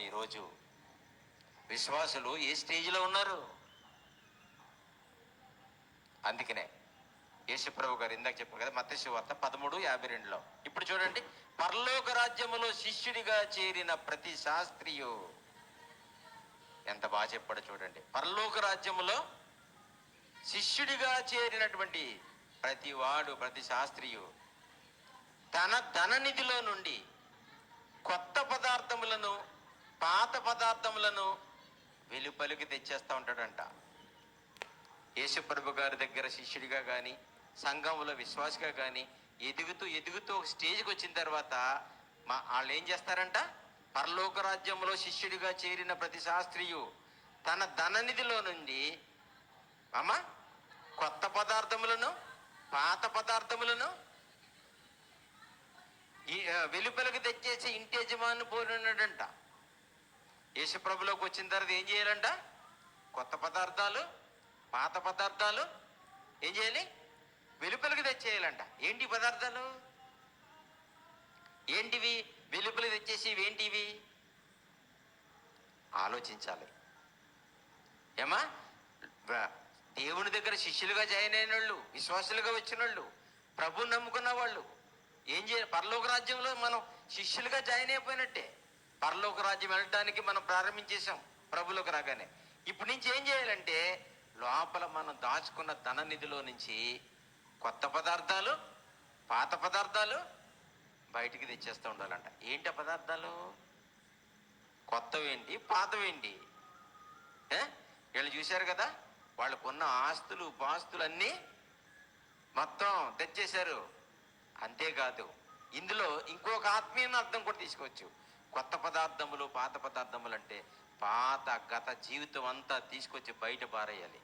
ఈరోజు విశ్వాసులు ఏ స్టేజ్లో ఉన్నారు? అందుకనే యేసుప్రభు గారు ఇందాక చెప్పారు కదా, మత్తయి సువార్త 13:52లో. ఇప్పుడు చూడండి, పరలోక రాజ్యములో శిష్యుడిగా చేరిన ప్రతి శాస్త్రియు, ఎంత బాగా చెప్పాడో చూడండి. పరలోక రాజ్యములో శిష్యుడిగా చేరినటువంటి ప్రతి వాడు, ప్రతి శాస్త్రియు తన ధననిధిలో నుండి కొత్త పదార్థములను, పాత పదార్థములను వెలుపలికి తెచ్చేస్తూ ఉంటాడంట. యేసుప్రభు గారి దగ్గర శిష్యుడిగా కానీ, సంఘంలో విశ్వాసిగా కానీ ఎదుగుతూ ఎదుగుతూ ఒక స్టేజ్కి వచ్చిన తర్వాత వాళ్ళు ఏం చేస్తారంట? పరలోక రాజ్యంలో శిష్యుడిగా చేరిన ప్రతి శాస్త్రియు తన ధననిధిలో నుండి కొత్త పదార్థములను, పాత పదార్థములను వెలుపలికి తెచ్చేసి ఇంటి యజమాని పోలినాడంట. యేసుప్రభులోకి వచ్చిన తర్వాత ఏం చేయాలంట? కొత్త పదార్థాలు, పాత పదార్థాలు ఏం చేయాలి? వెలుపలికి తెచ్చేయాలంట. ఏంటి పదార్థాలు? ఏంటివి? వెలుపలికి తెచ్చేసి ఏంటివి ఆలోచించాలి. ఏమా, దేవుని దగ్గర శిష్యులుగా జాయిన్ అయిన వాళ్ళు, విశ్వాసులుగా వచ్చిన వాళ్ళు, ప్రభువు నమ్ముకున్న వాళ్ళు ఏం చేయాలి? పరలోక రాజ్యంలో మనం శిష్యులుగా జాయిన్ అయిపోయినట్టే. పరలోక రాజ్యం వెళ్ళడానికి మనం ప్రారంభించేసాం ప్రభులోకి రాగానే. ఇప్పటి నుంచి ఏం చేయాలంటే, లోపల మనం దాచుకున్న ధననిధిలో నుంచి కొత్త పదార్థాలు, పాత పదార్థాలు బయటికి తెచ్చేస్తూ ఉండాలంట. ఏంటి ఆ పదార్థాలు? కొత్తవేంటి, పాతవేంటి? వీళ్ళు చూశారు కదా, వాళ్ళకున్న ఆస్తులు పాస్తులు అన్నీ మొత్తం తెచ్చేశారు. అంతేకాదు, ఇందులో ఇంకొక ఆత్మీయ అర్థం కూడా తీసుకోవచ్చు. కొత్త పదార్థములు, పాత పదార్థములు అంటే పాత గత జీవితం అంతా తీసుకొచ్చి బయట పారేయాలి.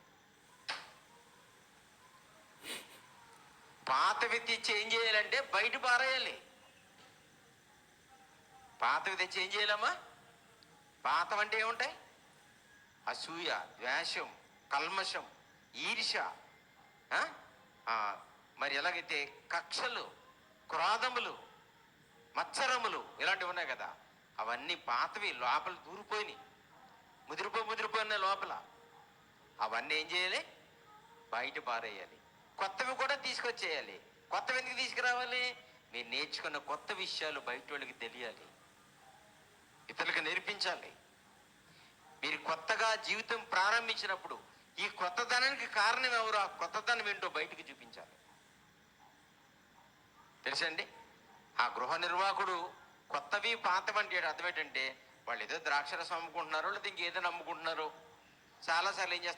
పాతవి తెచ్చి ఏం చేయాలంటే బయట పారేయాలి. పాతవి తెచ్చి ఏం చేయాలమ్మా? పాతవంటే ఏముంటాయి? అసూయ, ద్వేషం, కల్మషం, ఈర్ష, మరి ఎలాగైతే కక్షలు, క్రోధములు, మత్సరములు ఇలాంటివి ఉన్నాయి కదా, అవన్నీ పాతవి, లోపల దూరిపోయినాయి, ముదిరిపోయిన లోపల. అవన్నీ ఏం చేయాలి? బయట పారేయాలి. కొత్తవి కూడా తీసుకొచ్చేయాలి. కొత్తవి ఎందుకు తీసుకురావాలి? మీరు నేర్చుకున్న కొత్త విషయాలు బయట వాళ్ళకి తెలియాలి, ఇతరులకు నేర్పించాలి. మీరు కొత్తగా జీవితం ప్రారంభించినప్పుడు ఈ కొత్తదనానికి కారణం ఎవరు? ఆ కొత్తదనం ఏంటో బయటికి చూపించాలి. తెలుసండి, ఆ గృహ నిర్వాహకుడు కొత్తవి పాతవి అంటే అర్థం ఏంటంటే, వాళ్ళు ఏదో ద్రాక్షరసం అమ్ముకుంటున్నారో లేదా ఇంకేదో అమ్ముకుంటున్నారో. చాలాసార్లు ఏం చేస్తారు?